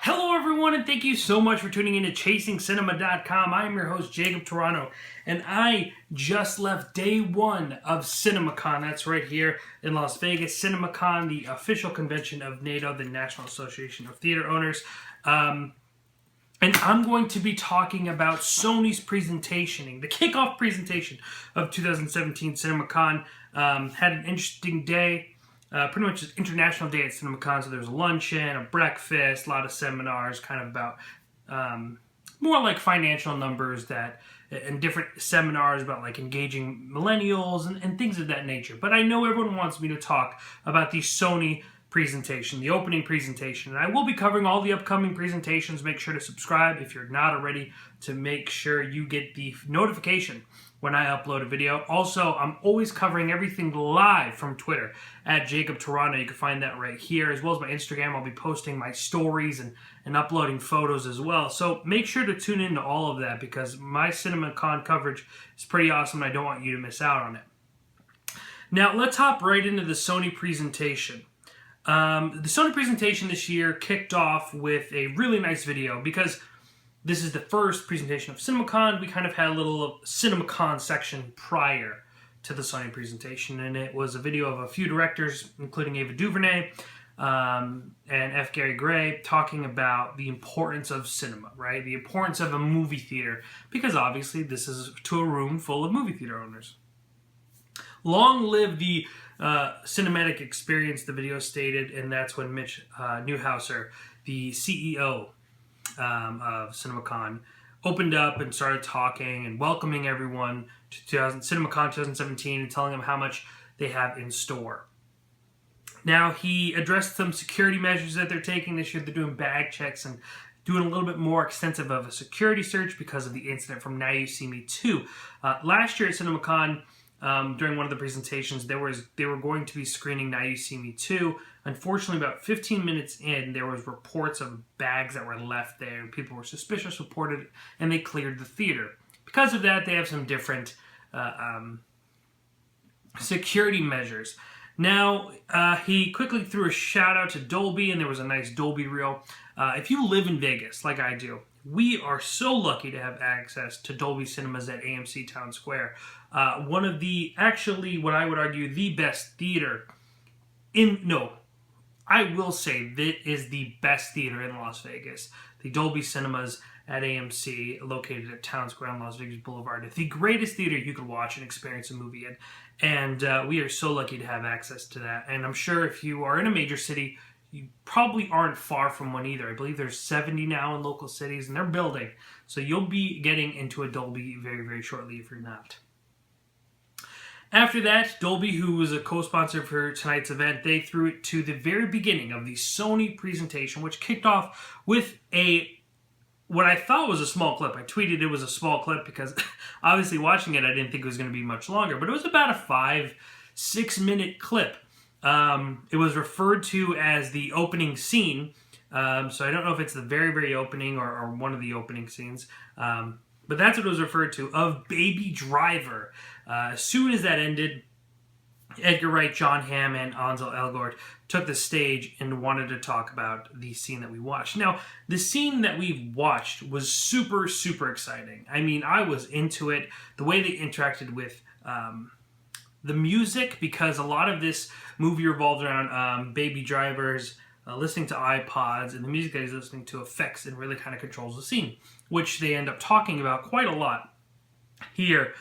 Hello everyone, and thank you so much for tuning in to ChasingCinema.com. I am your host, Jacob Tiranno, and I just left day one of CinemaCon. That's right here in Las Vegas. CinemaCon, the official convention of NATO, the National Association of Theater Owners. And I'm going to be talking about Sony's presentation, the kickoff presentation of 2017 CinemaCon. Had an interesting day. Pretty much an international day at CinemaCon, so there's a luncheon, a breakfast, a lot of seminars, kind of about more like financial numbers and different seminars about like engaging millennials and things of that nature. But I know everyone wants me to talk about the Sony presentation, the opening presentation, and I will be covering all the upcoming presentations. Make sure to subscribe if you're not already to make sure you get the notification when I upload a video. Also, I'm always covering everything live from Twitter at Jacob Tiranno. You can find that right here, as well as my Instagram. I'll be posting my stories and uploading photos as well. So make sure to tune in to all of that because my CinemaCon coverage is pretty awesome and I don't want you to miss out on it. Now, let's hop right into the Sony presentation. The Sony presentation this year kicked off with a really nice video because this is the first presentation of CinemaCon. We kind of had a little CinemaCon section prior to the Sony presentation, and it was a video of a few directors, including Ava DuVernay and F. Gary Gray, talking about the importance of cinema, right? The importance of a movie theater, because obviously this is to a room full of movie theater owners. Long live the cinematic experience, the video stated, and that's when Mitch Newhouser, the CEO of CinemaCon, opened up and started talking and welcoming everyone to CinemaCon 2017 and telling them how much they have in store. Now, he addressed some security measures that they're taking this year. They're doing bag checks and doing a little bit more extensive of a security search because of the incident from Now You See Me 2. Last year at CinemaCon, during one of the presentations, they were going to be screening Now You See Me 2. Unfortunately, about 15 minutes in, there was reports of bags that were left there, and people were suspicious, reported it, and they cleared the theater. Because of that, they have some different security measures. Now, he quickly threw a shout out to Dolby, and there was a nice Dolby reel. If you live in Vegas, like I do, we are so lucky to have access to Dolby Cinemas at AMC Town Square. One of the, actually, what I would argue, the best theater I will say that is the best theater in Las Vegas. The Dolby Cinemas at AMC, located at Town Square on Las Vegas Boulevard. It's the greatest theater you could watch and experience a movie in. And we are so lucky to have access to that. And I'm sure if you are in a major city, you probably aren't far from one either. I believe there's 70 now in local cities, and they're building. So you'll be getting into a Dolby very, very shortly if you're not. After that, Dolby, who was a co-sponsor for tonight's event, they threw it to the very beginning of the Sony presentation, which kicked off with what I thought was a small clip. I tweeted it was a small clip because obviously watching it, I didn't think it was going to be much longer, but it was about a 5-6 minute clip. It was referred to as the opening scene, so I don't know if it's the very, very opening or one of the opening scenes, but that's what it was referred to, of Baby Driver. As soon as that ended, Edgar Wright, John Hamm, and Ansel Elgort took the stage and wanted to talk about the scene that we watched. Now, the scene that we watched was super, super exciting. I mean, I was into it. The way they interacted with the music, because a lot of this movie revolved around Baby Drivers listening to iPods, and the music that he's listening to affects and really kind of controls the scene, which they end up talking about quite a lot here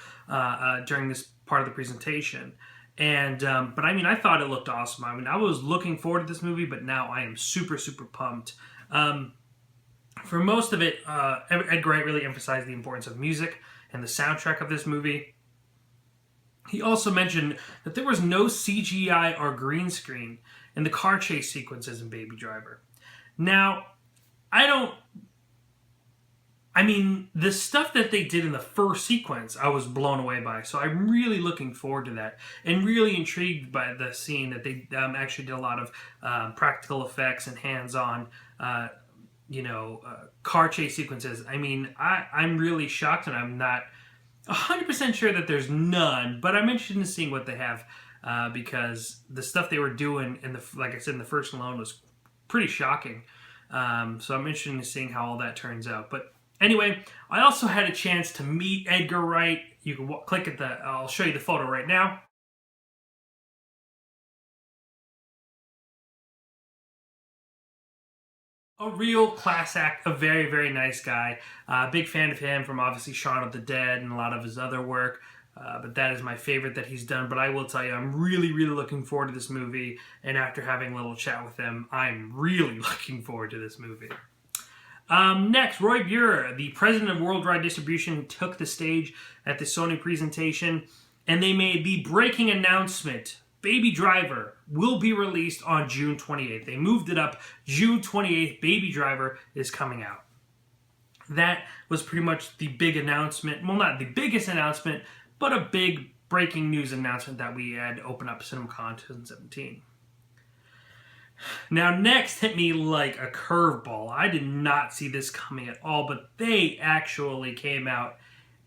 during this part of the presentation. And but I mean, I thought it looked awesome. I mean, I was looking forward to this movie, but now I am super, super pumped. For most of it, Edgar Wright really emphasized the importance of music and the soundtrack of this movie. He also mentioned that there was no CGI or green screen in the car chase sequences in Baby Driver. Now, the stuff that they did in the first sequence, I was blown away by. So I'm really looking forward to that. And really intrigued by the scene that they actually did a lot of practical effects and hands-on, car chase sequences. I mean, I'm really shocked, and I'm not 100% sure that there's none, but I'm interested in seeing what they have because the stuff they were doing, like I said, in the first alone was pretty shocking. So I'm interested in seeing how all that turns out. But anyway, I also had a chance to meet Edgar Wright. You can click at I'll show you the photo right now. A real class act, a very, very nice guy. Big fan of him from obviously Shaun of the Dead and a lot of his other work. But that is my favorite that he's done. But I will tell you, I'm really, really looking forward to this movie. And after having a little chat with him, I'm really looking forward to this movie. Next, Roy Burer, the president of Worldwide Distribution, took the stage at the Sony presentation. And they made the breaking announcement. Baby Driver will be released on June 28th. They moved it up. June 28th, Baby Driver is coming out. That was pretty much the big announcement. Well, not the biggest announcement, but a big breaking news announcement that we had opened up CinemaCon 2017. Now, next hit me like a curveball. I did not see this coming at all, but they actually came out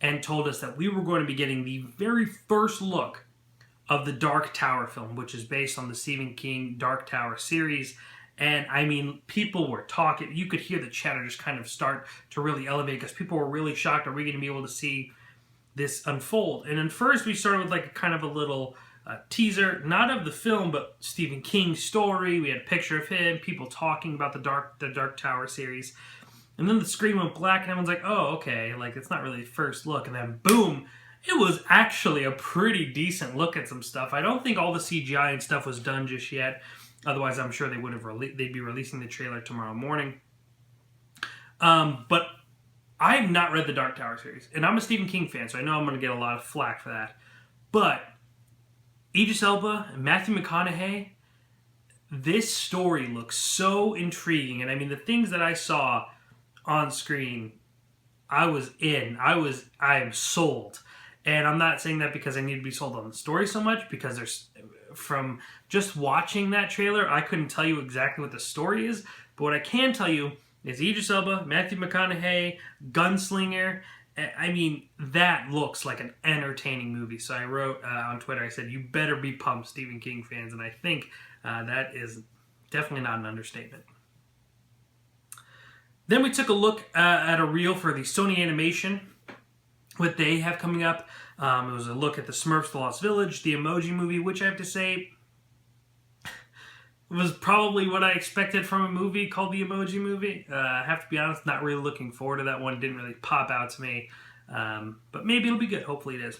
and told us that we were going to be getting the very first look of the Dark Tower film, which is based on the Stephen King Dark Tower series. And I mean, people were talking. You could hear the chatter just kind of start to really elevate because people were really shocked. Are we going to be able to see this unfold? And then first we started with like a kind of a little teaser, not of the film, but Stephen King's story. We had a picture of him, people talking about the Dark Tower series. And then the screen went black and everyone's like, oh, okay, like it's not really the first look. And then boom, it was actually a pretty decent look at some stuff. I don't think all the CGI and stuff was done just yet. Otherwise, I'm sure they would have they'd be releasing the trailer tomorrow morning. But I have not read the Dark Tower series, and I'm a Stephen King fan, so I know I'm going to get a lot of flack for that. But Idris Elba and Matthew McConaughey, this story looks so intriguing, and I mean the things that I saw on screen, I was in. I am sold. And I'm not saying that because I need to be sold on the story so much, because there's, from just watching that trailer, I couldn't tell you exactly what the story is. But what I can tell you is Idris Elba, Matthew McConaughey, gunslinger. I mean, that looks like an entertaining movie. So I wrote on Twitter, I said, you better be pumped, Stephen King fans. And I think that is definitely not an understatement. Then we took a look at a reel for the Sony Animation, what they have coming up. It was a look at the Smurfs The Lost Village, the Emoji Movie, which I have to say was probably what I expected from a movie called the Emoji Movie. I have to be honest, not really looking forward to that one. It didn't really pop out to me. But maybe it'll be good. Hopefully it is.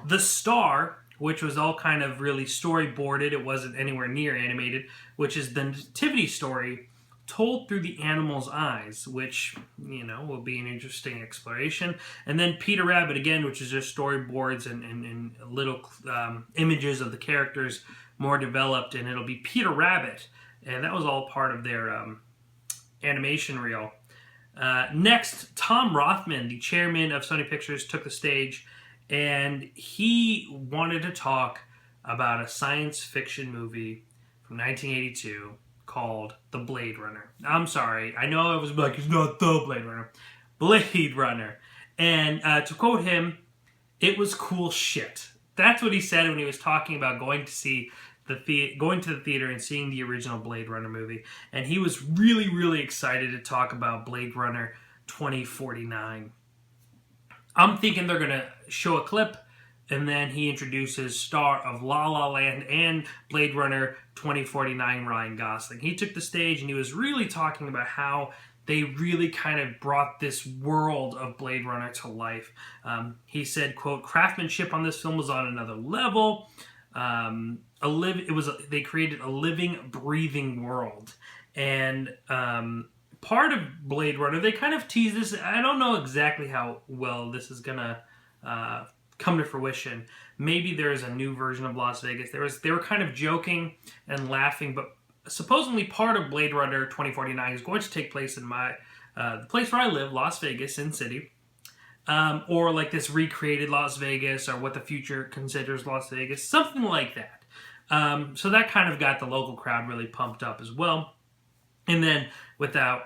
The Star, which was all kind of really storyboarded. It wasn't anywhere near animated, which is the nativity story told through the animal's eyes, which, you know, will be an interesting exploration. And then Peter Rabbit, again, which is just storyboards and little images of the characters more developed, and it'll be Peter Rabbit. And that was all part of their animation reel. Next, Tom Rothman, the chairman of Sony Pictures, took the stage, and he wanted to talk about a science fiction movie from 1982 called The Blade Runner. I'm sorry, I know I was like, it's not The Blade Runner. Blade Runner. And to quote him, it was cool shit. That's what he said when he was talking about going to the theater and seeing the original Blade Runner movie. And he was really, really excited to talk about Blade Runner 2049. I'm thinking they're going to show a clip, and then he introduces star of La La Land and Blade Runner 2049, Ryan Gosling. He took the stage and he was really talking about how they really kind of brought this world of Blade Runner to life. He said, quote, craftsmanship on this film was on another level. They created a living, breathing world. And part of Blade Runner, they kind of tease this. I don't know exactly how well this is going to come to fruition. Maybe there's a new version of Las Vegas. They were kind of joking and laughing, but supposedly part of Blade Runner 2049 is going to take place in the place where I live, Las Vegas, Sin City. Or like this recreated Las Vegas, or what the future considers Las Vegas, something like that. So that kind of got the local crowd really pumped up as well. And then, without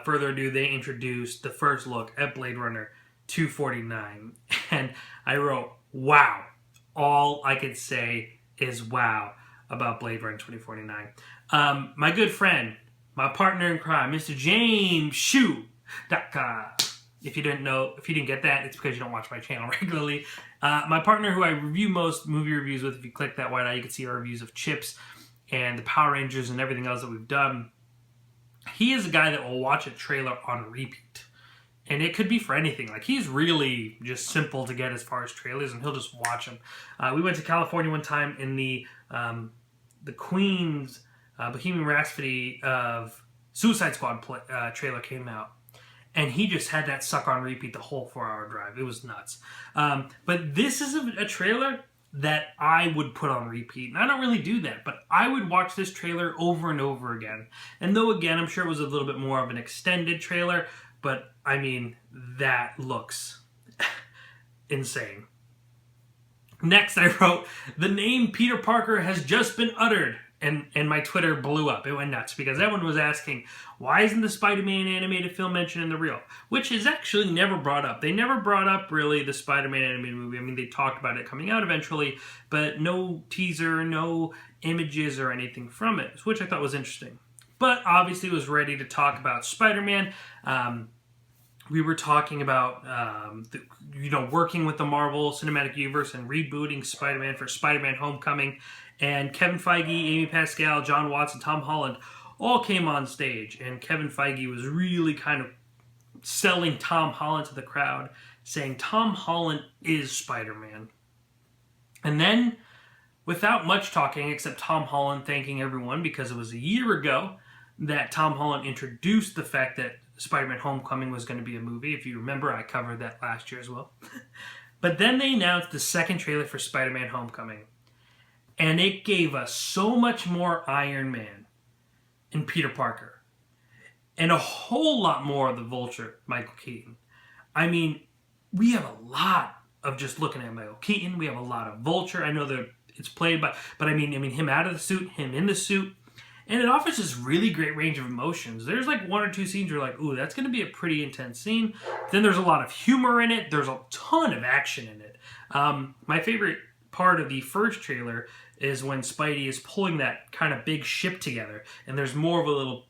further ado, they introduced the first look at Blade Runner 249. And I wrote, wow. All I could say is wow about Blade Runner 2049. My good friend, my partner in crime, Mr. James Shoe.com. If you didn't get that, it's because you don't watch my channel regularly. My partner who I review most movie reviews with, if you click that white eye, you can see our reviews of Chips and the Power Rangers and everything else that we've done. He is a guy that will watch a trailer on repeat. And it could be for anything. Like, he's really just simple to get as far as trailers, and he'll just watch them. We went to California one time, and the Queen's Bohemian Rhapsody of Suicide Squad trailer came out. And he just had that sucker on repeat the whole 4-hour drive. It was nuts. But this is a trailer that I would put on repeat. And I don't really do that, but I would watch this trailer over and over again. And though, again, I'm sure it was a little bit more of an extended trailer, but, I mean, that looks insane. Next, I wrote, the name Peter Parker has just been uttered. And my Twitter blew up. It went nuts because everyone was asking, why isn't the Spider-Man animated film mentioned in the reel? Which is actually never brought up. They never brought up, really, the Spider-Man animated movie. I mean, they talked about it coming out eventually, but no teaser, no images or anything from it, which I thought was interesting. But obviously was ready to talk about Spider-Man. We were talking about, working with the Marvel Cinematic Universe and rebooting Spider-Man for Spider-Man Homecoming. And Kevin Feige, Amy Pascal, John Watts, and Tom Holland all came on stage. And Kevin Feige was really kind of selling Tom Holland to the crowd, saying Tom Holland is Spider-Man. And then, without much talking, except Tom Holland thanking everyone, because it was a year ago that Tom Holland introduced the fact that Spider-Man Homecoming was going to be a movie. If you remember, I covered that last year as well. But then they announced the second trailer for Spider-Man Homecoming. And it gave us so much more Iron Man and Peter Parker. And a whole lot more of the Vulture, Michael Keaton. I mean, we have a lot of just looking at Michael Keaton. We have a lot of Vulture. I know that it's played by, but I mean him out of the suit, him in the suit. And it offers this really great range of emotions. There's like one or two scenes where you're like, ooh, that's going to be a pretty intense scene. Then there's a lot of humor in it. There's a ton of action in it. My favorite part of the first trailer is when Spidey is pulling that kind of big ship together, and there's more of a little,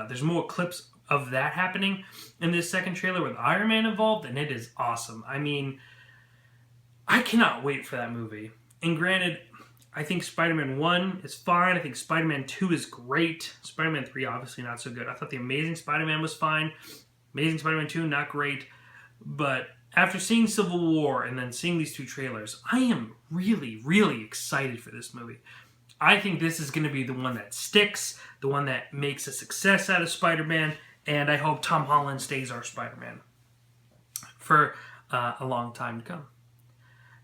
there's more clips of that happening in this second trailer with Iron Man involved, and it is awesome. I mean, I cannot wait for that movie. And granted, I think Spider-Man 1 is fine. I think Spider-Man 2 is great. Spider-Man 3, obviously not so good. I thought The Amazing Spider-Man was fine. Amazing Spider-Man 2, not great. But after seeing Civil War and then seeing these two trailers, I am really, really excited for this movie. I think this is going to be the one that sticks, the one that makes a success out of Spider-Man, and I hope Tom Holland stays our Spider-Man for a long time to come.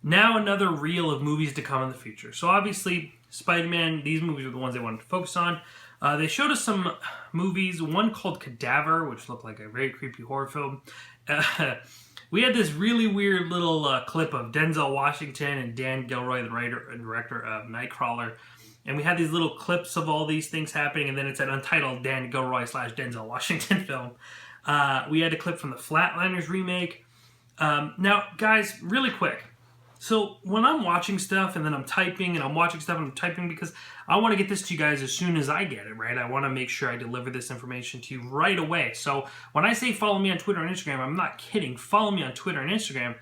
Now another reel of movies to come in the future. So obviously, Spider-Man, these movies are the ones they wanted to focus on. They showed us some movies, one called Cadaver, which looked like a very creepy horror film. We had this really weird little clip of Denzel Washington and Dan Gilroy, the writer and director of Nightcrawler. And we had these little clips of all these things happening, and then it's an untitled Dan Gilroy / Denzel Washington film. We had a clip from the Flatliners remake. Now, guys, really quick. So when I'm watching stuff and then I'm typing and I'm watching stuff and I'm typing because I want to get this to you guys as soon as I get it, right? I want to make sure I deliver this information to you right away. So when I say follow me on Twitter and Instagram, I'm not kidding. Follow me on Twitter and Instagram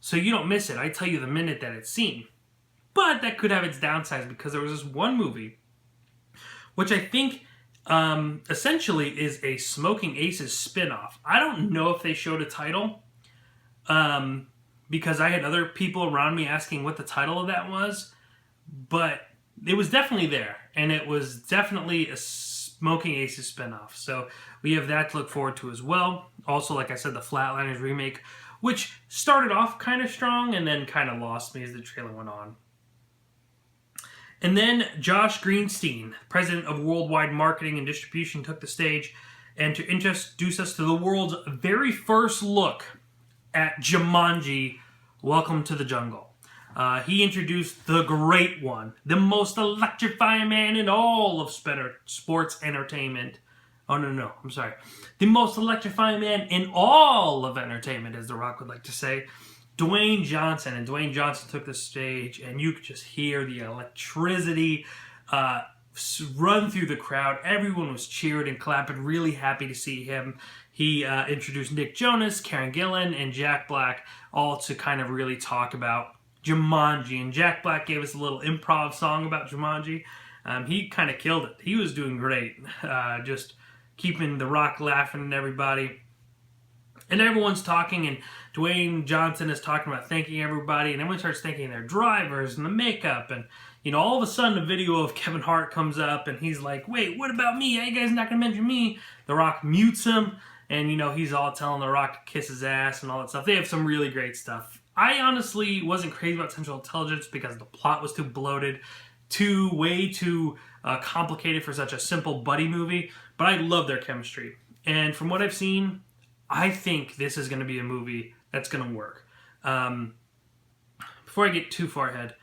so you don't miss it. I tell you the minute that it's seen. But that could have its downsides because there was this one movie which I think essentially is a Smoking Aces spinoff. I don't know if they showed a title. Because I had other people around me asking what the title of that was, but it was definitely there, and it was definitely a Smoking Aces spinoff. So we have that to look forward to as well. Also, like I said, the Flatliners remake, which started off kind of strong and then kind of lost me as the trailer went on. And then Josh Greenstein, president of Worldwide Marketing and Distribution, took the stage and to introduce us to the world's very first look at Jumanji, Welcome to the Jungle. He introduced the great one, the most electrifying man in all of sports entertainment. Oh, no, I'm sorry. The most electrifying man in all of entertainment, as The Rock would like to say, Dwayne Johnson. And Dwayne Johnson took the stage, and you could just hear the electricity. run through the crowd. Everyone was cheering and clapping, really happy to see him. He introduced Nick Jonas, Karen Gillan, and Jack Black, all to kind of really talk about Jumanji. And Jack Black gave us a little improv song about Jumanji. He kind of killed it. He was doing great, just keeping The Rock laughing and everybody. And everyone's talking, and Dwayne Johnson is talking about thanking everybody, and everyone starts thanking their drivers and the makeup, and all of a sudden a video of Kevin Hart comes up, and he's like, wait, what about me? Are you guys not going to mention me? The Rock mutes him, and he's all telling The Rock to kiss his ass and all that stuff. They have some really great stuff. I honestly wasn't crazy about Central Intelligence because the plot was too bloated, way too complicated for such a simple buddy movie, but I love their chemistry. And from what I've seen, I think this is going to be a movie that's going to work. Before I get too far ahead,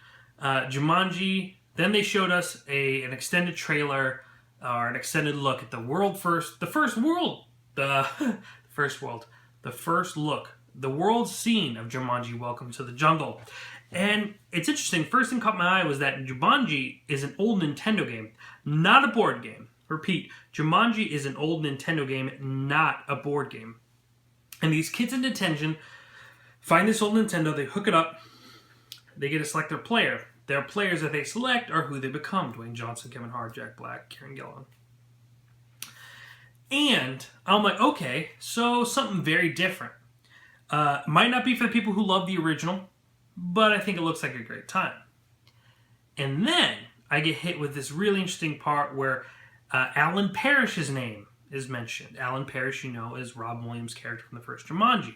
Jumanji, then they showed us an extended trailer, or an extended look at the world scene of Jumanji, Welcome to the Jungle. And it's interesting, first thing caught my eye was that Jumanji is an old Nintendo game, not a board game. Repeat, Jumanji is an old Nintendo game, not a board game. And these kids in detention find this old Nintendo, they hook it up, they get to select their player. Their players that they select are who they become. Dwayne Johnson, Kevin Hart, Jack Black, Karen Gillan. And I'm like, okay, so something very different. Might not be for the people who love the original, but I think it looks like a great time. And then I get hit with this really interesting part where Alan Parrish's name is mentioned. Alan Parrish, is Rob Williams' character from the first Jumanji.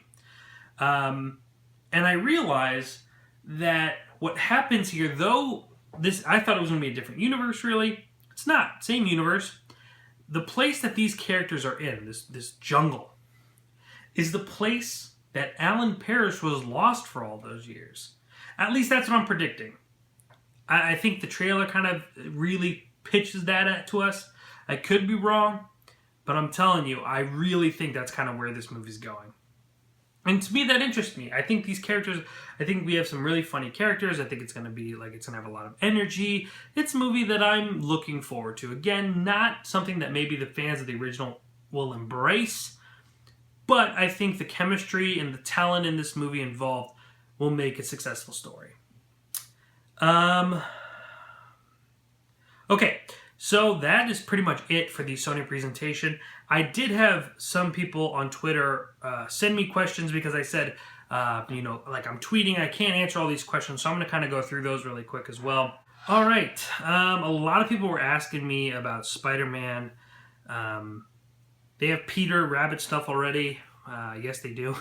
And I realize that what happens here, though I thought it was going to be a different universe, really. It's not. Same universe. The place that these characters are in, this jungle, is the place that Alan Parrish was lost for all those years. At least that's what I'm predicting. I think the trailer kind of really pitches that to us. I could be wrong, but I'm telling you, I really think that's kind of where this movie's going. And to me, that interests me. I think these characters, I think we have some really funny characters. I think it's going to have a lot of energy. It's a movie that I'm looking forward to. Again, not something that maybe the fans of the original will embrace, but I think the chemistry and the talent in this movie involved will make a successful story. Okay, so that is pretty much it for the Sony presentation. I did have some people on Twitter send me questions because I said, I'm tweeting, I can't answer all these questions, so I'm going to kind of go through those really quick as well. All right, a lot of people were asking me about Spider-Man. They have Peter Rabbit stuff already. Yes, they do.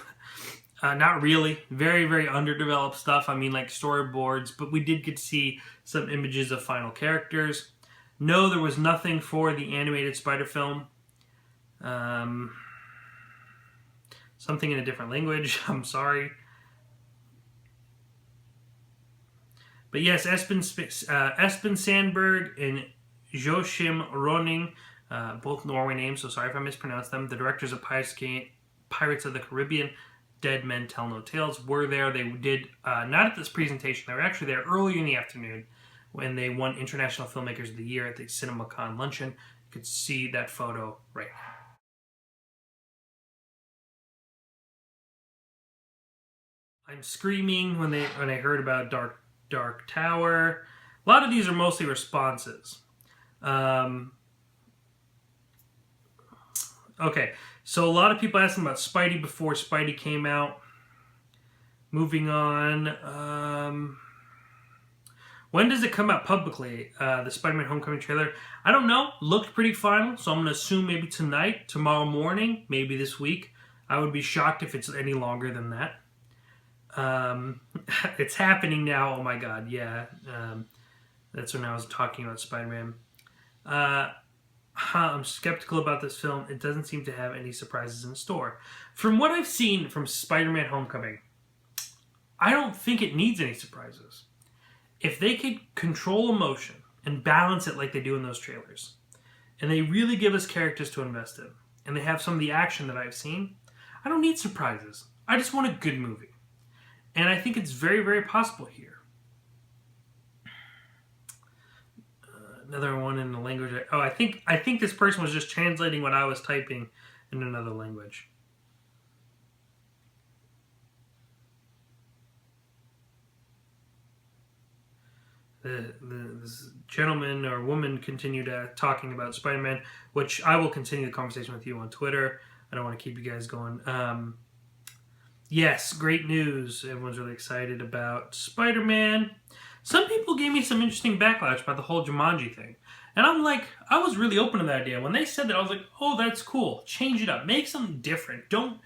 Not really. Very, very underdeveloped stuff. I mean, like storyboards, but we did get to see some images of final characters. No, there was nothing for the animated Spider film. Something in a different language. I'm sorry. But yes, Espen Sandberg and Joachim Ronning, both Norway names, so sorry if I mispronounced them. The directors of Pirates of the Caribbean, Dead Men Tell No Tales, were there. They did, not at this presentation, they were actually there earlier in the afternoon when they won International Filmmakers of the Year at the CinemaCon luncheon. You could see that photo right now. I'm screaming when I heard about Dark Tower. A lot of these are mostly responses. Okay, so a lot of people asking about Spidey before Spidey came out. Moving on. When does it come out publicly? The Spider-Man Homecoming trailer? I don't know. Looked pretty final, so I'm going to assume maybe tonight, tomorrow morning, maybe this week. I would be shocked if it's any longer than that. It's happening now. Oh my god, yeah. That's when I was talking about Spider-Man. I'm skeptical about this film. It doesn't seem to have any surprises in store. From what I've seen from Spider-Man Homecoming, I don't think it needs any surprises. If they could control emotion and balance it like they do in those trailers, and they really give us characters to invest in, and they have some of the action that I've seen, I don't need surprises. I just want a good movie. And I think it's very, very possible here. Another one in the language. Oh, I think this person was just translating what I was typing in another language. This gentleman or woman continued talking about Spider-Man, which I will continue the conversation with you on Twitter. I don't want to keep you guys going. Yes, great news. Everyone's really excited about Spider-Man. Some people gave me some interesting backlash about the whole Jumanji thing. And I'm like, I was really open to that idea. When they said that, I was like, oh, that's cool. Change it up. Make something different. Don't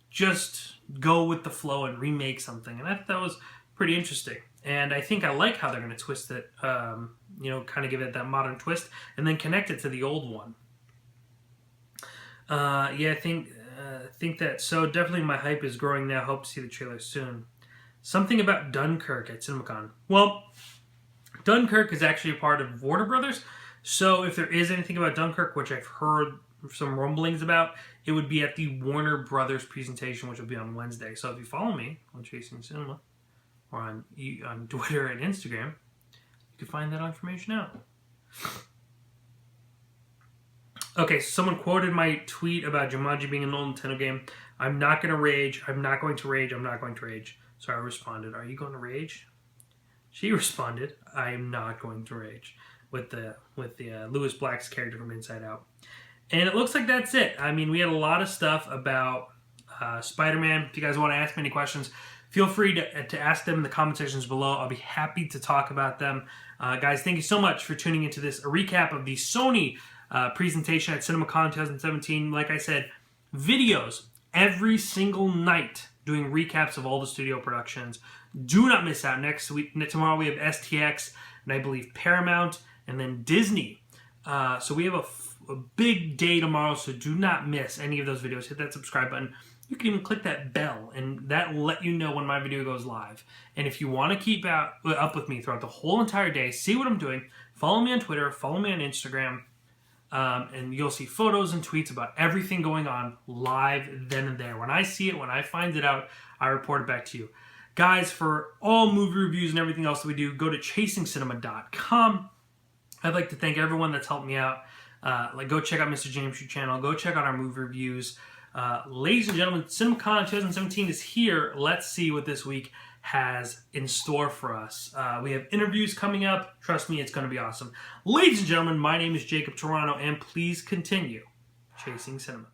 just go with the flow and remake something. And I thought that was pretty interesting. And I think I like how they're going to twist it, kind of give it that modern twist, and then connect it to the old one. I think that, so definitely my hype is growing now. Hope to see the trailer soon. Something about Dunkirk at CinemaCon. Well, Dunkirk is actually a part of Warner Brothers, so if there is anything about Dunkirk, which I've heard some rumblings about, it would be at the Warner Brothers presentation, which will be on Wednesday. So if you follow me on Chasing Cinema, or on Twitter and Instagram, you can find that information out. Okay, so someone quoted my tweet about Jumanji being an old Nintendo game. I'm not going to rage. I'm not going to rage. I'm not going to rage. So I responded, are you going to rage? She responded, I am not going to rage, with the Lewis Black's character from Inside Out. And it looks like that's it. I mean, we had a lot of stuff about Spider-Man. If you guys want to ask me any questions, feel free to ask them in the comment sections below. I'll be happy to talk about them. Guys, thank you so much for tuning into this recap of the Sony presentation at CinemaCon 2017. Like I said, videos every single night doing recaps of all the studio productions. Do not miss out. Next week, tomorrow we have STX, and I believe Paramount, and then Disney. So we have a big day tomorrow, so do not miss any of those videos. Hit that subscribe button. You can even click that bell, and that will let you know when my video goes live. And if you want to keep up with me throughout the whole entire day, see what I'm doing, follow me on Twitter, follow me on Instagram, and you'll see photos and tweets about everything going on live then and there. When I see it, when I find it out, I report it back to you. Guys, for all movie reviews and everything else that we do, go to CinemaCon. I'd like to thank everyone that's helped me out. Go check out Mr. James' channel. Go check out our movie reviews. Ladies and gentlemen, CinemaCon 2017 is here. Let's see what this week has in store for us. We have interviews coming up. Trust me, it's going to be awesome. Ladies and gentlemen, my name is Jacob Tiranno, and please continue chasing cinema.